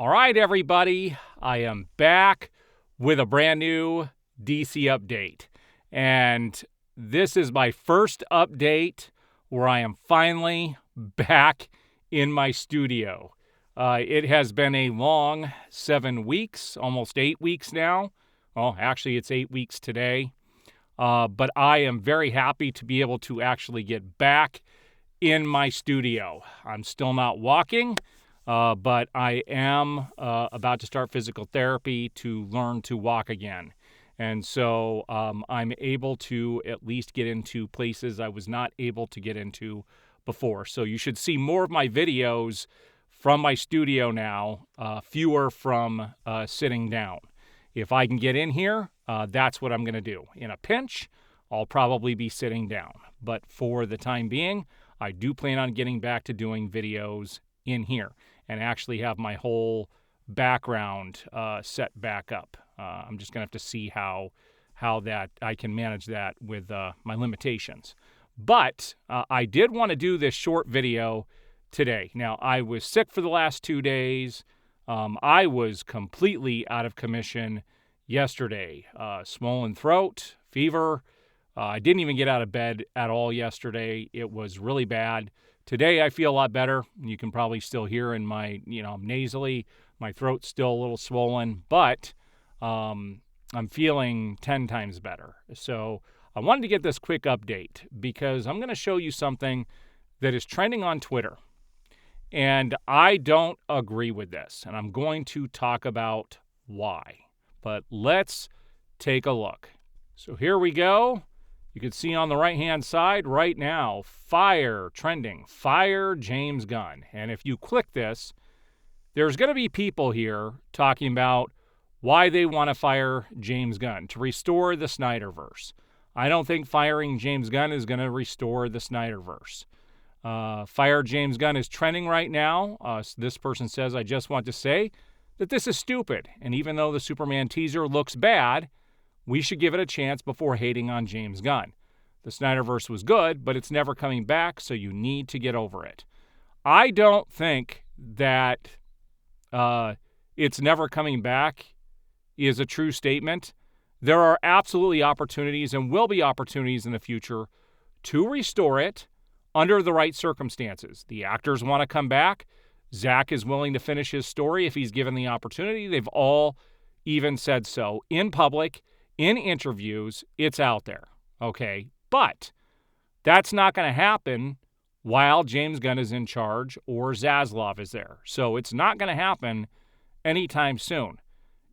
All right, everybody, I am back with a brand new DC update. And this is my first update where I am finally back in my studio. It has been a long 7 weeks, almost 8 weeks now. Well, actually, it's 8 weeks today. But I am very happy to be able to actually get back in my studio. I'm still not walking. But I am about to start physical therapy to learn to walk again. And so I'm able to at least get into places I was not able to get into before. So you should see more of my videos from my studio now, fewer from sitting down. If I can get in here, that's what I'm going to do. In a pinch, I'll probably be sitting down. But for the time being, I do plan on getting back to doing videos in here and actually have my whole background set back up. I'm just going to have to see how that I can manage that with my limitations. But I did want to do this short video today. Now, I was sick for the last 2 days. I was completely out of commission yesterday. Swollen throat, fever. I didn't even get out of bed at all yesterday. It was really bad. Today, I feel a lot better. You can probably still hear in my, nasally, my throat's still a little swollen, but I'm feeling 10 times better. So I wanted to get this quick update because I'm going to show you something that is trending on Twitter. And I don't agree with this, and I'm going to talk about why. But let's take a look. So here we go. You can see on the right-hand side right now, trending, fire James Gunn. And if you click this, there's going to be people here talking about why they want to fire James Gunn, to restore the Snyderverse. I don't think firing James Gunn is going to restore the Snyderverse. Fire James Gunn is trending right now. This person says, I just want to say that this is stupid. And even though the Superman teaser looks bad, we should give it a chance before hating on James Gunn. The Snyderverse was good, but it's never coming back, so you need to get over it. I don't think that it's never coming back is a true statement. There are absolutely opportunities and will be opportunities in the future to restore it under the right circumstances. The actors want to come back. Zach is willing to finish his story if he's given the opportunity. They've all even said so in public. In interviews, it's out there, okay? But that's not going to happen while James Gunn is in charge or Zaslav is there. So it's not going to happen anytime soon.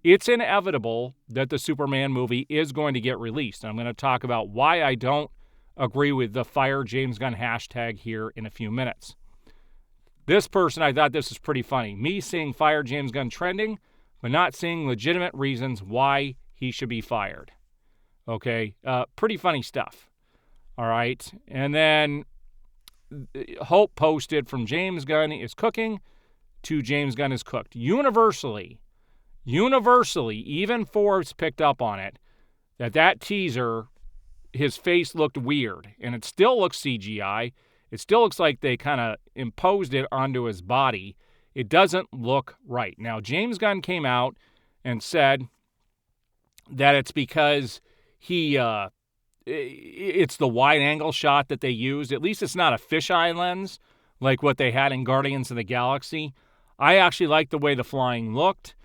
It's inevitable that the Superman movie is going to get released. I'm going to talk about why I don't agree with the Fire James Gunn hashtag here in a few minutes. This person, I thought this was pretty funny. Me seeing Fire James Gunn trending, but not seeing legitimate reasons why he should be fired. Okay, pretty funny stuff. All right, and then Hope posted from James Gunn is cooking to James Gunn is cooked. Universally, even Forbes picked up on it, that teaser, his face looked weird, and it still looks CGI. It still looks like they kind of imposed it onto his body. It doesn't look right. Now, James Gunn came out and said that it's because it's the wide-angle shot that they used. At least it's not a fisheye lens like what they had in Guardians of the Galaxy. I actually liked the way the flying looked,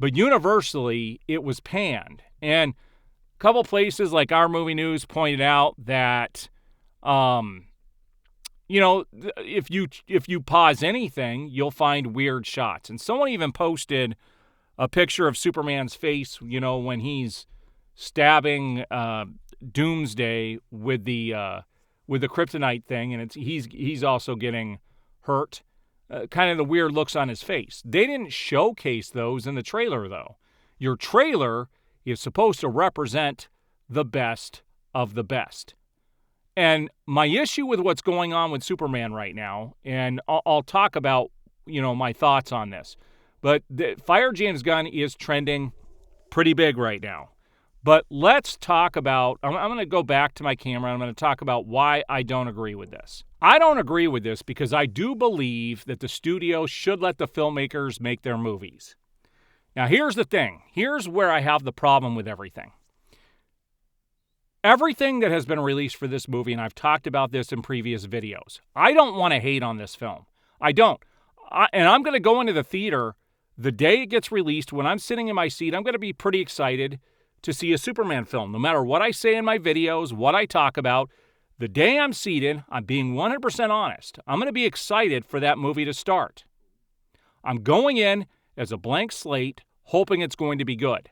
but universally, it was panned. And a couple places like Our Movie News pointed out that, if you pause anything, you'll find weird shots. And someone even posted a picture of Superman's face, when he's stabbing Doomsday with the kryptonite thing, and he's also getting hurt. Kind of the weird looks on his face. They didn't showcase those in the trailer, though. Your trailer is supposed to represent the best of the best. And my issue with what's going on with Superman right now, and I'll talk about, my thoughts on this, but Fire James Gunn is trending pretty big right now. But let's talk about, I'm going to go back to my camera, and I'm going to talk about why I don't agree with this. I don't agree with this because I do believe that the studio should let the filmmakers make their movies. Now, here's the thing. Here's where I have the problem with everything. Everything that has been released for this movie, and I've talked about this in previous videos, I don't want to hate on this film. I don't. And I'm going to go into the theater the day it gets released. When I'm sitting in my seat, I'm going to be pretty excited to see a Superman film. No matter what I say in my videos, what I talk about, the day I'm seated, I'm being 100% honest. I'm going to be excited for that movie to start. I'm going in as a blank slate, hoping it's going to be good.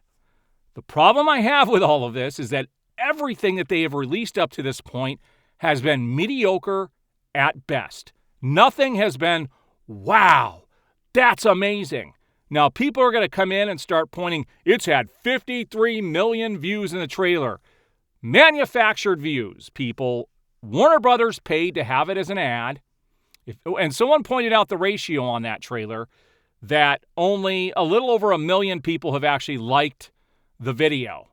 The problem I have with all of this is that everything that they have released up to this point has been mediocre at best. Nothing has been, wow, that's amazing. Now, people are going to come in and start pointing, it's had 53 million views in the trailer. Manufactured views, people. Warner Brothers paid to have it as an ad. And someone pointed out the ratio on that trailer that only a little over 1 million people have actually liked the video.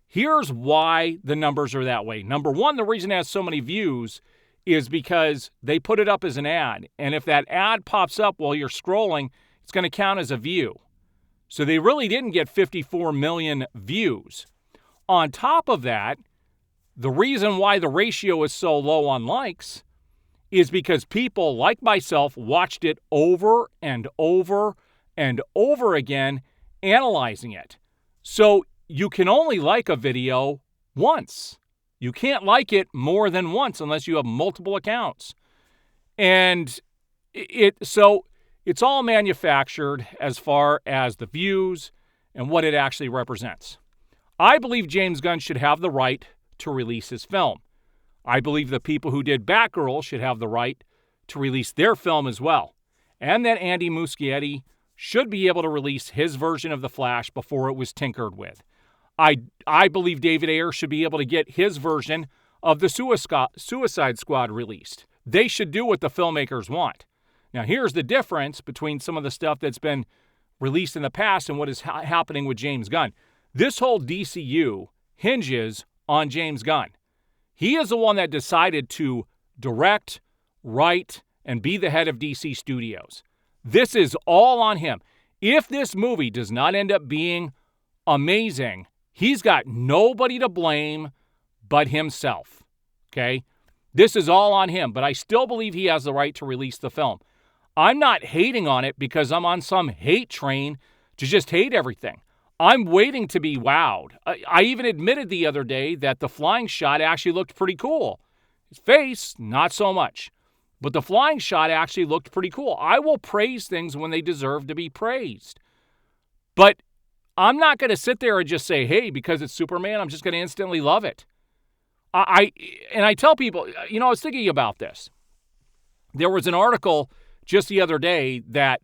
Here's why the numbers are that way. Number one, the reason it has so many views is because they put it up as an ad. And if that ad pops up while you're scrolling, it's going to count as a view. So they really didn't get 54 million views. On top of that, the reason why the ratio is so low on likes is because people like myself watched it over and over and over again, analyzing it. So you can only like a video once. You can't like it more than once unless you have multiple accounts. And so it's all manufactured as far as the views and what it actually represents. I believe James Gunn should have the right to release his film. I believe the people who did Batgirl should have the right to release their film as well. And that Andy Muschietti should be able to release his version of The Flash before it was tinkered with. I believe David Ayer should be able to get his version of the Suicide Squad released. They should do what the filmmakers want. Now, here's the difference between some of the stuff that's been released in the past and what is happening with James Gunn. This whole DCU hinges on James Gunn. He is the one that decided to direct, write, and be the head of DC Studios. This is all on him. If this movie does not end up being amazing, he's got nobody to blame but himself. Okay? This is all on him, but I still believe he has the right to release the film. I'm not hating on it because I'm on some hate train to just hate everything. I'm waiting to be wowed. I even admitted the other day that the flying shot actually looked pretty cool. His face, not so much. But the flying shot actually looked pretty cool. I will praise things when they deserve to be praised. But I'm not going to sit there and just say, hey, because it's Superman, I'm just going to instantly love it. I tell people, I was thinking about this. There was an article just the other day that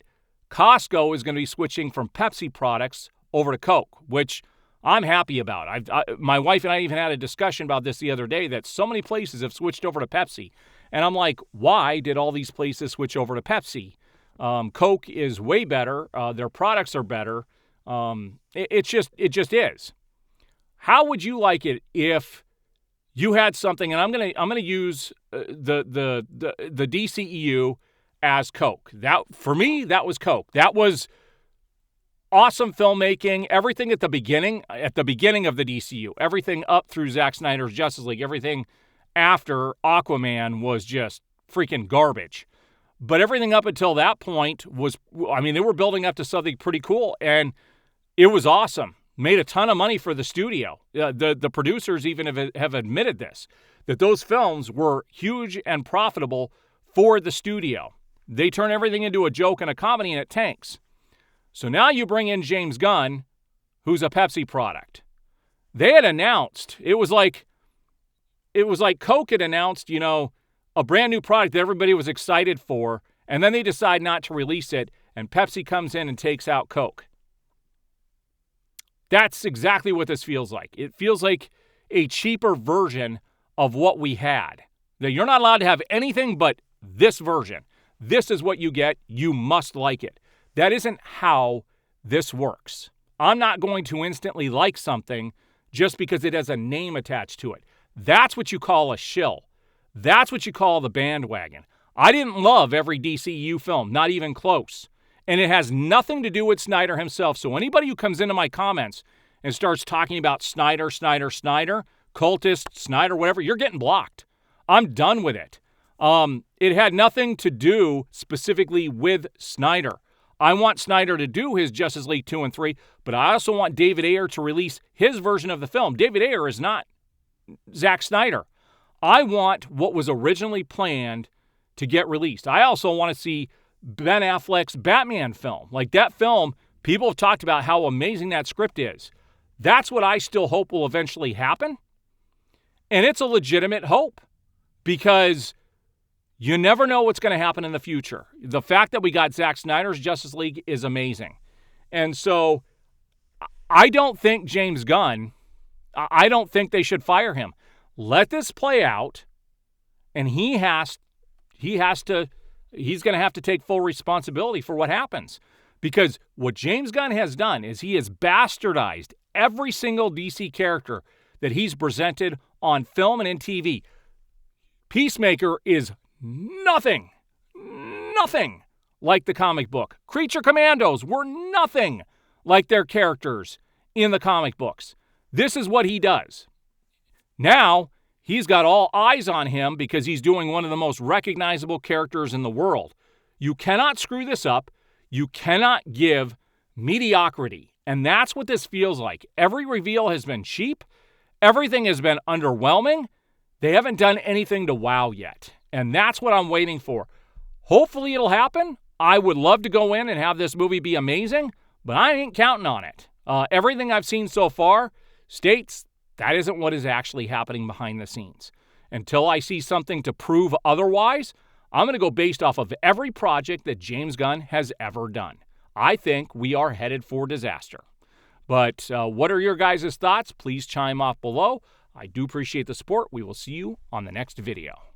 Costco is going to be switching from Pepsi products over to Coke, which I'm happy about. My wife and I even had a discussion about this the other day, that so many places have switched over to Pepsi. And I'm like, why did all these places switch over to Pepsi? Coke is way better. Their products are better. It just is. How would you like it if you had something, and I'm gonna use the DCEU as Coke. That, for me, that was Coke. That was awesome filmmaking. Everything at the beginning of the DCU, everything up through Zack Snyder's Justice League, everything after Aquaman was just freaking garbage. But everything up until that point was, they were building up to something pretty cool, and it was awesome. Made a ton of money for the studio. The producers even have admitted this, that those films were huge and profitable for the studio. They turn everything into a joke and a comedy, and it tanks. So now you bring in James Gunn, who's a Pepsi product. They had announced, it was like Coke had announced, a brand new product that everybody was excited for, and then they decide not to release it, and Pepsi comes in and takes out Coke. That's exactly what this feels like. It feels like a cheaper version of what we had. Now, you're not allowed to have anything but this version. This is what you get. You must like it. That isn't how this works. I'm not going to instantly like something just because it has a name attached to it. That's what you call a shill. That's what you call the bandwagon. I didn't love every DCU film, not even close. And it has nothing to do with Snyder himself. So anybody who comes into my comments and starts talking about Snyder, cultist, Snyder, whatever, you're getting blocked. I'm done with it. It had nothing to do specifically with Snyder. I want Snyder to do his Justice League 2 and 3, but I also want David Ayer to release his version of the film. David Ayer is not Zack Snyder. I want what was originally planned to get released. I also want to see Ben Affleck's Batman film. Like that film, people have talked about how amazing that script is. That's what I still hope will eventually happen. And it's a legitimate hope because you never know what's going to happen in the future. The fact that we got Zack Snyder's Justice League is amazing. And so I don't think James Gunn, I don't think they should fire him. Let this play out, and he's going to have to take full responsibility for what happens. Because what James Gunn has done is he has bastardized every single DC character that he's presented on film and in TV. Peacemaker is nothing like the comic book. Creature Commandos were nothing like their characters in the comic books. This is what he does. Now, he's got all eyes on him because he's doing one of the most recognizable characters in the world. You cannot screw this up. You cannot give mediocrity. And that's what this feels like. Every reveal has been cheap. Everything has been underwhelming. They haven't done anything to wow yet. And that's what I'm waiting for. Hopefully it'll happen. I would love to go in and have this movie be amazing, but I ain't counting on it. Everything I've seen so far states that isn't what is actually happening behind the scenes. Until I see something to prove otherwise, I'm going to go based off of every project that James Gunn has ever done. I think we are headed for disaster. But what are your guys' thoughts? Please chime off below. I do appreciate the support. We will see you on the next video.